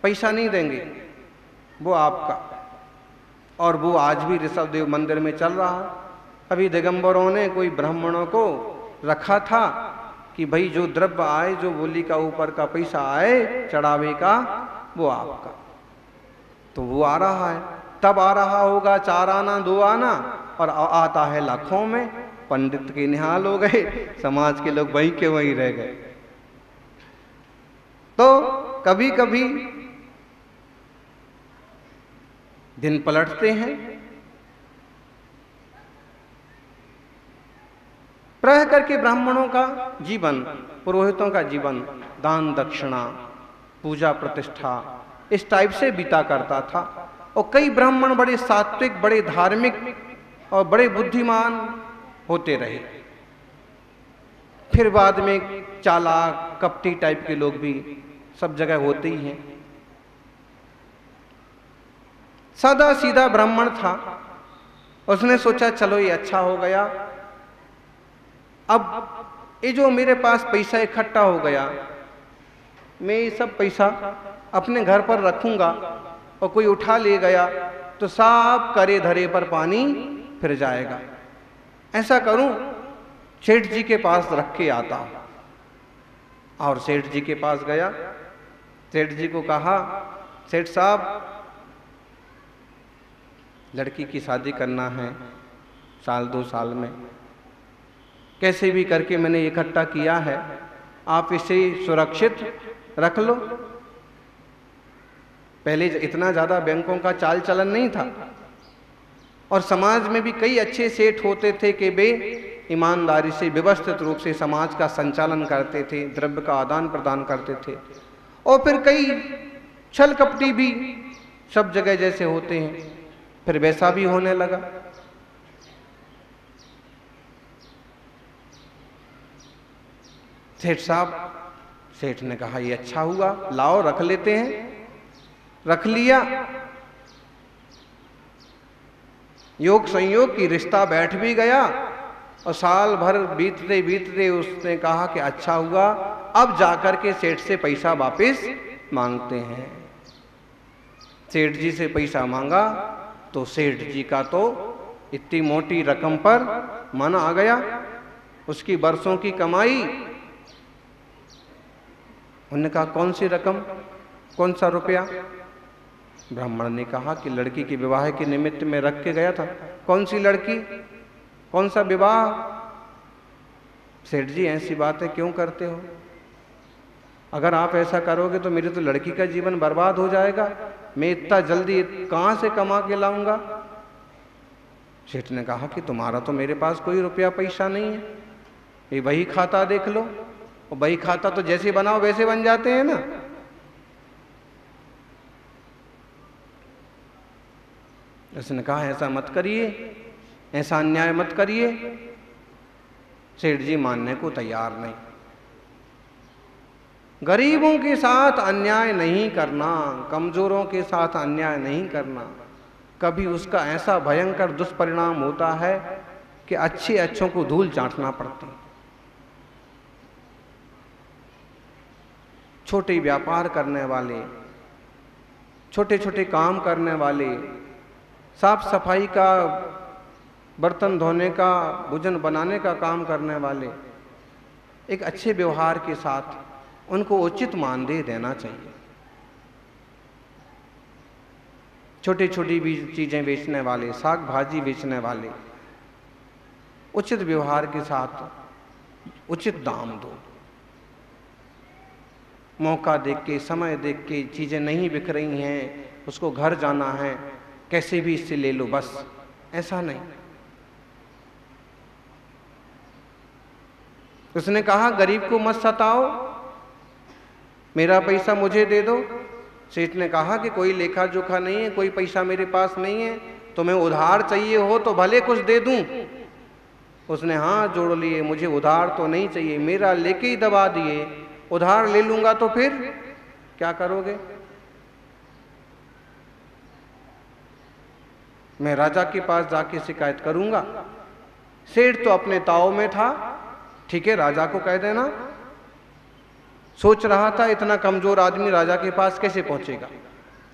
पैसा नहीं देंगे, वो आपका। और वो आज भी ऋषभदेव मंदिर में चल रहा है। अभी दिगंबरों ने कोई ब्राह्मणों को रखा था कि भाई जो द्रव्य आए, जो बोली का ऊपर का पैसा आए चढ़ावे का, वो आपका। तो वो आ रहा है, तब आ रहा होगा 4 आना 2 आना, और आता है लाखों में। पंडित के निहाल हो गए, समाज के लोग वहीं के वहीं रह गए। तो कभी कभी दिन पलटते हैं। प्रह करके ब्राह्मणों का जीवन, पुरोहितों का जीवन दान दक्षिणा, पूजा प्रतिष्ठा, इस टाइप से बीता करता था। और कई ब्राह्मण बड़े सात्विक, बड़े धार्मिक और बड़े बुद्धिमान होते रहे। फिर बाद में चालाक कपटी टाइप के लोग भी सब जगह होते ही हैं। सादा सीधा ब्राह्मण था, उसने सोचा चलो ये अच्छा हो गया, अब ये जो मेरे पास पैसा इकट्ठा हो गया, मैं ये सब पैसा अपने घर पर रखूंगा, और कोई उठा ले गया तो सब करे धरे पर पानी फिर जाएगा। ऐसा करूं, सेठ जी के पास रख के आता हूं। और सेठ जी के पास गया, सेठ जी को कहा, सेठ साहब लड़की की शादी करना है 1-2 साल में, कैसे भी करके मैंने इकट्ठा किया है, आप इसे सुरक्षित रख लो। पहले इतना ज्यादा बैंकों का चाल चलन नहीं था, और समाज में भी कई अच्छे सेठ होते थे कि वे ईमानदारी से व्यवस्थित रूप से समाज का संचालन करते थे, द्रव्य का आदान प्रदान करते थे। और फिर कई छल कपटी भी सब जगह जैसे होते हैं, फिर वैसा भी होने लगा। सेठ साहब, सेठ ने कहा ये अच्छा हुआ, लाओ रख लेते हैं। रख लिया, योग संयोग की रिश्ता बैठ भी गया, और साल भर बीतते बीतते उसने कहा कि अच्छा हुआ, अब जाकर के सेठ से पैसा वापस मांगते हैं। सेठ जी से पैसा मांगा तो सेठ जी का तो इतनी मोटी रकम पर मन आ गया, उसकी बरसों की कमाई। उन्होंने कहा कौन सी रकम, कौन सा रुपया? ब्राह्मण ने कहा कि लड़की के विवाह के निमित्त में रख के गया था। कौन सी लड़की, कौन सा विवाह? सेठ जी ऐसी बातें क्यों करते हो? अगर आप ऐसा करोगे तो मेरी तो लड़की का जीवन बर्बाद हो जाएगा, मैं इतना जल्दी कहां से कमा के लाऊंगा? सेठ ने कहा कि तुम्हारा तो मेरे पास कोई रुपया पैसा नहीं है, ये वही खाता देख लो, और वही खाता तो जैसे बनाओ वैसे बन जाते हैं ना। उसने कहा ऐसा मत करिए, ऐसा अन्याय मत करिए। सेठ जी मानने को तैयार नहीं। गरीबों के साथ अन्याय नहीं करना, कमजोरों के साथ अन्याय नहीं करना, कभी उसका ऐसा भयंकर दुष्परिणाम होता है कि अच्छे अच्छों को धूल चाटना पड़ती। छोटे व्यापार करने वाले, छोटे छोटे काम करने वाले, साफ सफाई का, बर्तन धोने का, भोजन बनाने का काम करने वाले, एक अच्छे व्यवहार के साथ उनको उचित मानदेय देना चाहिए। छोटी छोटी चीजें बेचने वाले, साग भाजी बेचने वाले, उचित व्यवहार के साथ उचित दाम दो। मौका देख के, समय देख के, चीजें नहीं बिक रही हैं, उसको घर जाना है, कैसे भी इससे ले लो, बस ऐसा नहीं। उसने कहा गरीब को मत सताओ, मेरा पैसा मुझे दे दो। सेठ ने कहा कि कोई लेखा जोखा नहीं है, कोई पैसा मेरे पास नहीं है, तुम्हें उधार चाहिए हो तो भले कुछ दे दूं। उसने हाथ जोड़ लिए, मुझे उधार तो नहीं चाहिए, मेरा लेके ही दबा दिए, उधार ले लूंगा तो फिर क्या करोगे? मैं राजा के पास जाके शिकायत करूंगा। सेठ तो अपने ताव में था, ठीक है राजा को कह देना। सोच रहा था इतना कमजोर आदमी राजा के पास कैसे पहुंचेगा,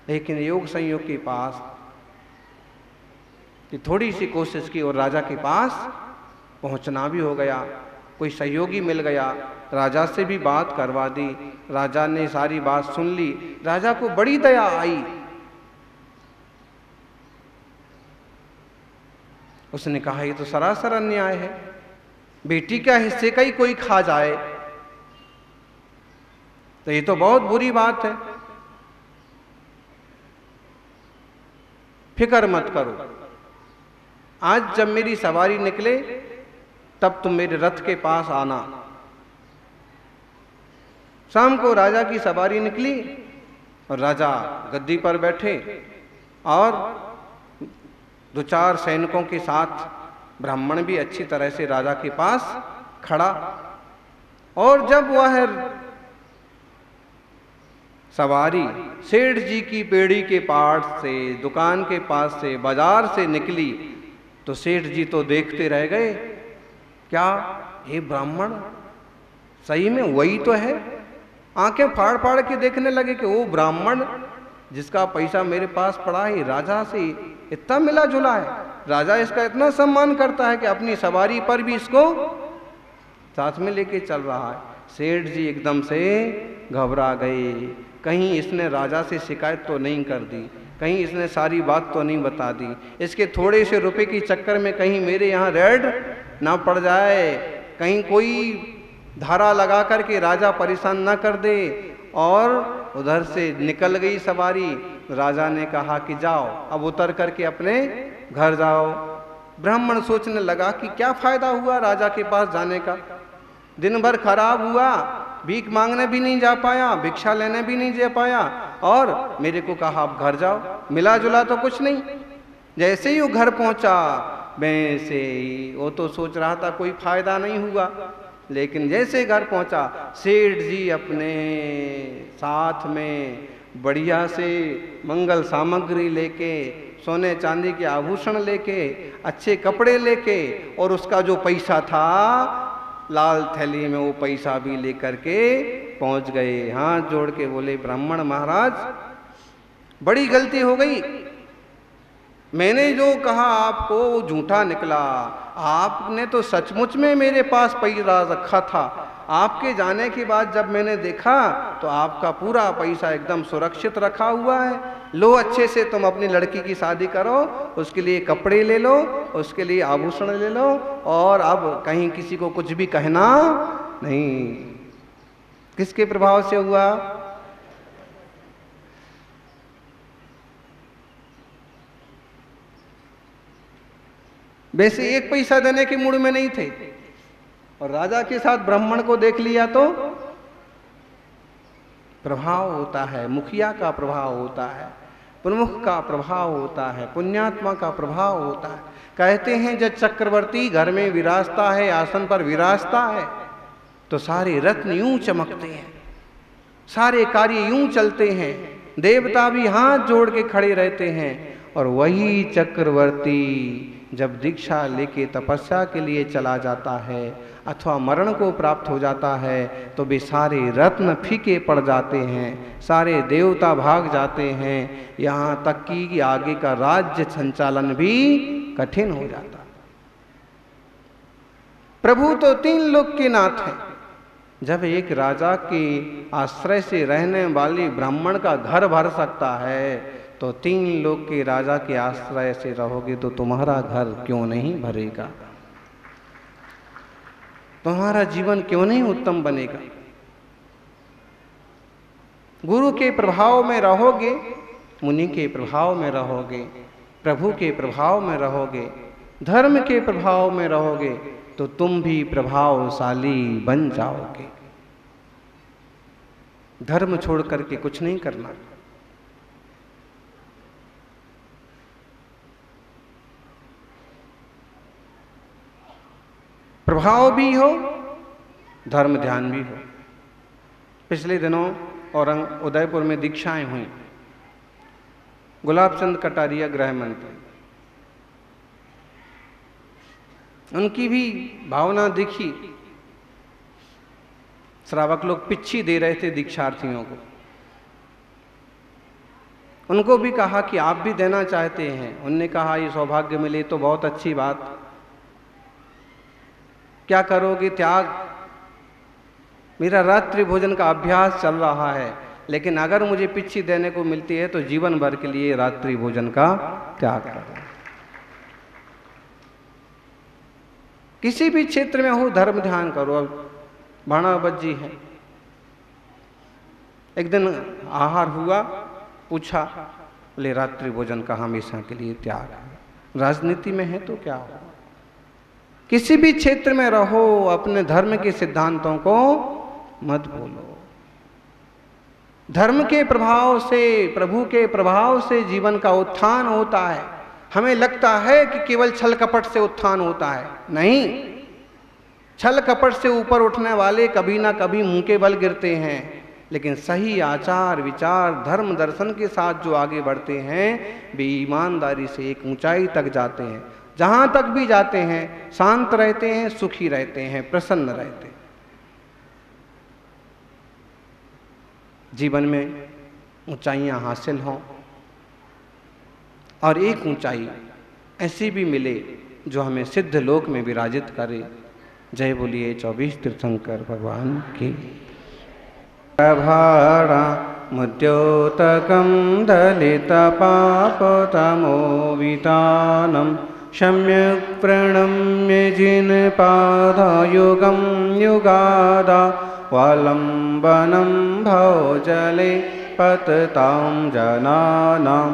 लेकिन योग संयोग के पास कि थोड़ी सी कोशिश की और राजा के पास पहुंचना भी हो गया। कोई सहयोगी मिल गया, राजा से भी बात करवा दी। राजा ने सारी बात सुन ली। राजा को बड़ी दया आई। उसने कहा ये तो सरासर अन्याय है, बेटी का हिस्से का ही कोई खा जाए तो ये तो बहुत बुरी बात है। फिक्र मत करो, आज जब मेरी सवारी निकले तब तुम मेरे रथ के पास आना। शाम को राजा की सवारी निकली और राजा गद्दी पर बैठे और 2-4 सैनिकों के साथ ब्राह्मण भी अच्छी तरह से राजा के पास खड़ा। और जब वह सवारी सेठ जी की पेड़ी के पास से, दुकान के पास से, बाजार से निकली तो सेठ जी तो देखते रह गए। क्या ये ब्राह्मण सही में वही तो है? आंखें फाड़ फाड़ के देखने लगे कि वो ब्राह्मण जिसका पैसा मेरे पास पड़ा है राजा से इतना मिला जुला है, राजा इसका इतना सम्मान करता है कि अपनी सवारी पर भी इसको साथ में लेके चल रहा है। सेठ जी एकदम से घबरा गए, कहीं इसने राजा से शिकायत तो नहीं कर दी, कहीं इसने सारी बात तो नहीं बता दी, इसके थोड़े से रुपए के चक्कर में कहीं मेरे यहाँ रेड ना पड़ जाए, कहीं कोई धारा लगा करके राजा परेशान ना कर दे। और उधर से निकल गई सवारी। राजा ने कहा कि जाओ अब उतर करके अपने घर जाओ। ब्राह्मण सोचने लगा कि क्या फायदा हुआ राजा के पास जाने का, दिन भर खराब हुआ, भीख मांगने भी नहीं जा पाया, भिक्षा लेने भी नहीं जा पाया, और मेरे को कहा आप घर जाओ, मिला जुला तो कुछ नहीं। जैसे ही वो घर पहुंचा वैसे ही वो तो सोच रहा था कोई फायदा नहीं हुआ, लेकिन जैसे घर पहुंचा सेठ जी अपने साथ में बढ़िया से मंगल सामग्री लेके, सोने चांदी के आभूषण लेके, अच्छे कपड़े लेके, और उसका जो पैसा था लाल थैली में वो पैसा भी लेकर के पहुंच गए। हाथ जोड़ के बोले ब्राह्मण महाराज बड़ी गलती हो गई, मैंने जो कहा आपको वो झूठा निकला, आपने तो सचमुच में मेरे पास पैसा रखा था। आपके जाने के बाद जब मैंने देखा तो आपका पूरा पैसा एकदम सुरक्षित रखा हुआ है। लो अच्छे से तुम अपनी लड़की की शादी करो, उसके लिए कपड़े ले लो, उसके लिए आभूषण ले लो, और अब कहीं किसी को कुछ भी कहना नहीं। किसके प्रभाव से हुआ? वैसे एक पैसा देने के मूड में नहीं थे, और राजा के साथ ब्राह्मण को देख लिया तो प्रभाव होता है, मुखिया का प्रभाव होता है, प्रमुख का प्रभाव होता है, पुण्यात्मा का प्रभाव होता है। कहते हैं जब चक्रवर्ती घर में विराजता है, आसन पर विराजता है, तो सारे रत्न यूं चमकते हैं, सारे कार्य यूं चलते हैं, देवता भी हाथ जोड़ के खड़े रहते हैं। और वही चक्रवर्ती जब दीक्षा लेके तपस्या के लिए चला जाता है अथवा मरण को प्राप्त हो जाता है तो वे सारे रत्न फीके पड़ जाते हैं, सारे देवता भाग जाते हैं, यहाँ तक कि आगे का राज्य संचालन भी कठिन हो जाता है। प्रभु तो 3 लोक के नाथ हैं। जब एक राजा के आश्रय से रहने वाली ब्राह्मण का घर भर सकता है तो 3 लोक के राजा के आश्रय से रहोगे तो तुम्हारा घर क्यों नहीं भरेगा, तुम्हारा जीवन क्यों नहीं उत्तम बनेगा। गुरु के प्रभाव में रहोगे, मुनि के प्रभाव में रहोगे, प्रभु के प्रभाव में रहोगे, धर्म के प्रभाव में रहोगे तो तुम भी प्रभावशाली बन जाओगे। धर्म छोड़ करके कुछ नहीं करना। प्रभाव भी हो, धर्म ध्यान भी हो। पिछले दिनों उदयपुर में दीक्षाएं हुई। गुलाब चंद कटारिया गृह मंत्री, उनकी भी भावना दिखी श्रावक लोग पिच्छी दे रहे थे दीक्षार्थियों को। उनको भी कहा कि आप भी देना चाहते हैं। उनने कहा ये सौभाग्य मिले तो बहुत अच्छी बात, क्या करोगे त्याग? मेरा रात्रि भोजन का अभ्यास चल रहा है, लेकिन अगर मुझे पिच्छी देने को मिलती है तो जीवन भर के लिए रात्रि भोजन का त्याग करो। किसी भी क्षेत्र में हो धर्म ध्यान करो। अब भाणावत जी है, एक दिन आहार हुआ, पूछा, बोले रात्रि भोजन का हमेशा के लिए त्याग है। राजनीति में है तो क्या हो, किसी भी क्षेत्र में रहो, अपने धर्म के सिद्धांतों को मत भूलो। धर्म के प्रभाव से, प्रभु के प्रभाव से जीवन का उत्थान होता है। हमें लगता है कि केवल छल कपट से उत्थान होता है, नहीं। छल कपट से ऊपर उठने वाले कभी ना कभी मुंह के बल गिरते हैं, लेकिन सही आचार विचार धर्म दर्शन के साथ जो आगे बढ़ते हैं वे ईमानदारी से एक ऊंचाई तक जाते हैं। जहां तक भी जाते हैं शांत रहते हैं, सुखी रहते हैं, प्रसन्न रहते हैं। जीवन में ऊंचाइयां हासिल हों और एक ऊंचाई ऐसी भी मिले जो हमें सिद्ध लोक में विराजित करे। जय बोलिए 24 तीर्थंकर भगवान की। प्रभारा मुद्योतकं दलित पापतमो वितानं सम्यक् प्रणम्य जिनपादयुगं युगादा वालम्बनं भवजले पततां जनानां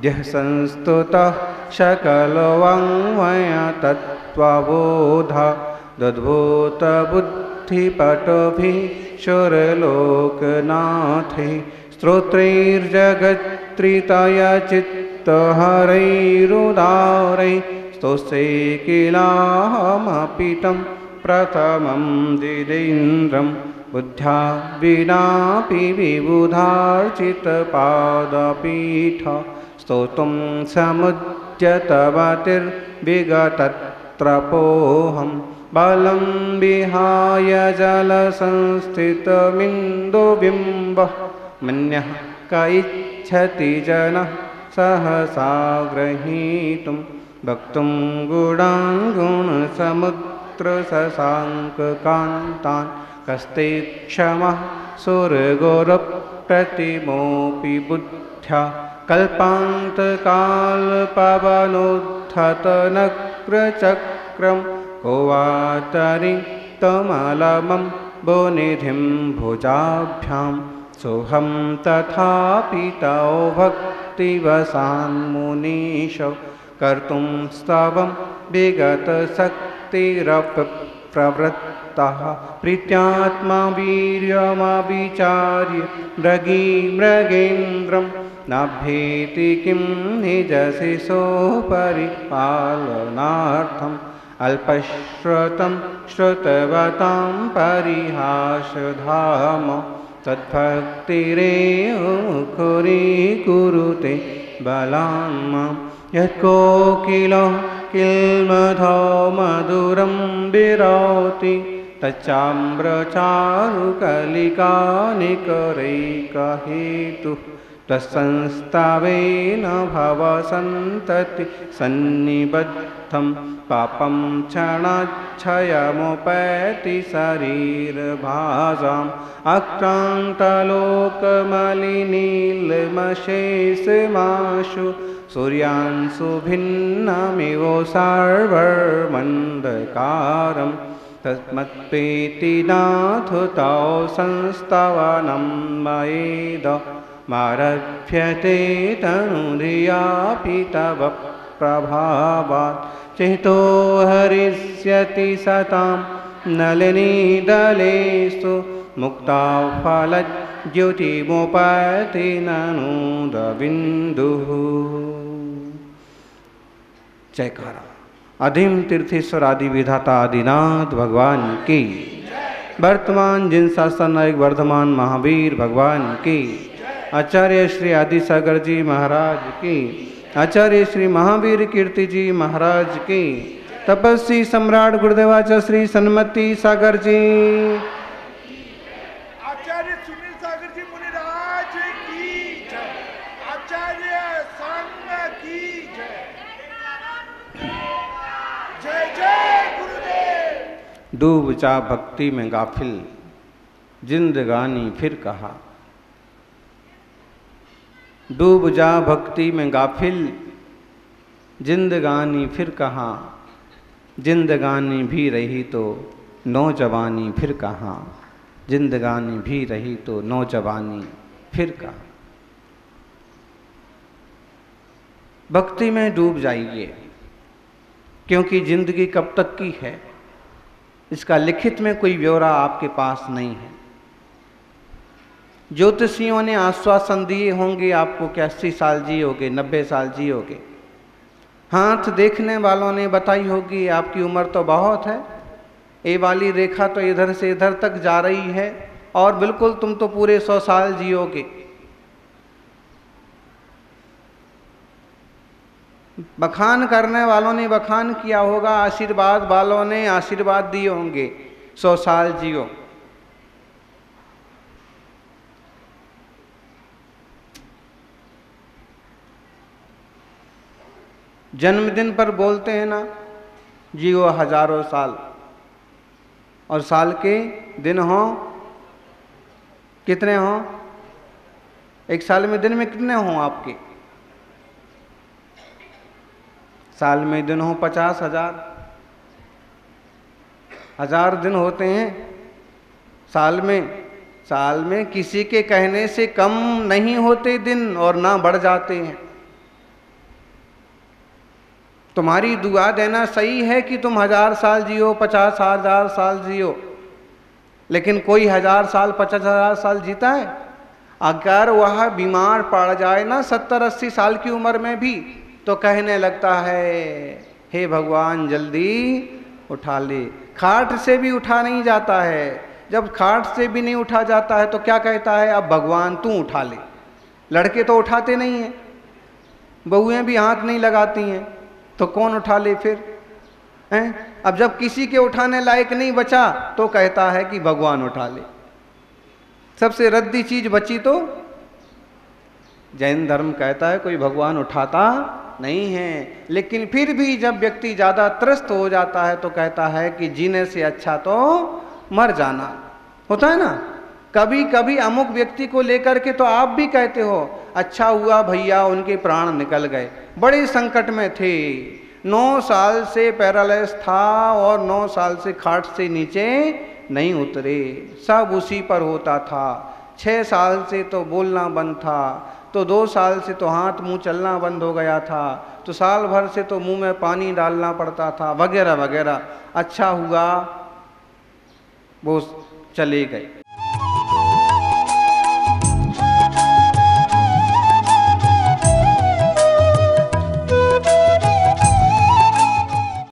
यः संस्तुतः सकलवाङ्मया तत्त्वबोधा दद्भूतबुद्धिपटुभिः शुरलोकनाथे स्तोत्रैर्जगत्त्रितया चित्तहरैरुदारै स्तोत्रे किलाहमपि तं प्रथमं दिदेन्द्रं बुद्ध्या विनापि विबुधार्चितपादपीठ स्तोतुं समुद्यतवतिर्विगतत्रपोऽहं बलं विहाय जलसंस्थितमिन्दुबिम्बः मन्यः क इच्छति जनः सहसा ग्रहीतुं वक्तुं गुणान् गुणसमुद्रशशाङ्ककान्तान् कस्ते क्षमः सुरगुरुप्रतिमोऽपि बुद्ध्या कल्पान्तकालपवनोत्थतनग्रचक्रं को वातरि तमलमं भुनिधिं भुजाभ्यां सोऽहं तथापि तौ भक्तिवशान्मुनीश कर्तुं स्तवं विगतशक्तिरप्रवृत्तः प्रीत्यात्मा वीर्यमविचार्य मृगेन्द्रं नाभ्येति किं निजशिशोपरिपालनार्थम् अल्पश्रुतं श्रुतवतां परिहासधाम तद्भक्तिरेव मुखरीकुरुते बलान्मां यत्कोकिलो किल्मधो मधुरं विरोति तच्चाम्रचारुकलिकानिकरैकहेतुः तत्संस्तवेन भवसन्तति सन्निबद्धं पापं क्षणाच्छयमुपैति शरीरभाजाम् अक्रान्तलोकमलिनीलमशेषमाशु सूर्यांशु भिन्नमिव सर्वमन्धकारं तस्मत्पेति नाथुतौ संस्तवनं मयेद मारभ्यते तनुरियापि तव प्रभावात् चेतो हरिष्यति सतां नलिनीदलेषु मुक्ता फलज्योतिमुपैति ननूदबिन्दुः। जयकारा। अधीम तीर्थेश्वर आदि विधाता आदिनाथ भगवान की। वर्तमान जिन शासन नायक वर्धमान महावीर भगवान की। आचार्य श्री आदि सागर जी महाराज की। आचार्य श्री महावीर कीर्ति जी महाराज की। तपस्वी सम्राट गुरुदेवाचार्य श्री सन्मति सागर जी। डूब जा भक्ति में गाफिल, जिंदगानी फिर कहा। डूब जा भक्ति में गाफिल, जिंदगानी फिर कहाँ। जिंदगानी भी रही तो नौजवानी फिर कहाँ। जिंदगानी भी रही तो नौजवानी फिर कहाँ। भक्ति में डूब जाइए, क्योंकि जिंदगी कब तक की है इसका लिखित में कोई ब्यौरा आपके पास नहीं है। ज्योतिषियों ने आश्वासन दिए होंगे आपको कि 80 साल जियोगे, 90 साल जियोगे। हाथ देखने वालों ने बताई होगी आपकी उम्र तो बहुत है, ये वाली रेखा तो इधर से इधर तक जा रही है और बिल्कुल तुम तो पूरे 100 साल जियोगे। बखान करने वालों ने बखान किया होगा, आशीर्वाद वालों ने आशीर्वाद दिए होंगे 100 साल जियो। जन्मदिन पर बोलते हैं ना, जियो हजारों साल, और साल के दिन हो कितने हो? एक साल में दिन में कितने हो आपके? साल में दिन हो 50,000, 1000 दिन होते हैं साल में। साल में किसी के कहने से कम नहीं होते दिन और ना बढ़ जाते हैं। तुम्हारी दुआ देना सही है कि तुम 1000 साल जियो, 50,000 साल जियो, लेकिन कोई 1000 साल 50,000 साल जीता है? अगर वह बीमार पड़ जाए ना 70-80 साल की उम्र में भी, तो कहने लगता है हे भगवान जल्दी उठा ले। खाट से भी उठा नहीं जाता है। जब खाट से भी नहीं उठा जाता है तो क्या कहता है? अब भगवान तू उठा ले। लड़के तो उठाते नहीं हैं, बहुएं भी हाथ नहीं लगाती हैं, तो कौन उठा ले फिर हैं? अब जब किसी के उठाने लायक नहीं बचा तो कहता है कि भगवान उठा ले। सबसे रद्दी चीज बची तो जैन धर्म कहता है कोई भगवान उठाता नहीं है। लेकिन फिर भी जब व्यक्ति ज्यादा त्रस्त हो जाता है तो कहता है कि जीने से अच्छा तो मर जाना। होता है ना, कभी कभी अमुक व्यक्ति को लेकर के तो आप भी कहते हो अच्छा हुआ भैया उनके प्राण निकल गए, बड़े संकट में थे, 9 साल से पैरालाइज था और 9 साल से खाट से नीचे नहीं उतरे, सब उसी पर होता था। 6 साल से तो बोलना बंद था, तो 2 साल से तो हाथ मुंह चलना बंद हो गया था, तो साल भर से तो मुंह में पानी डालना पड़ता था, वगैरह वगैरह। अच्छा हुआ वो चले गए।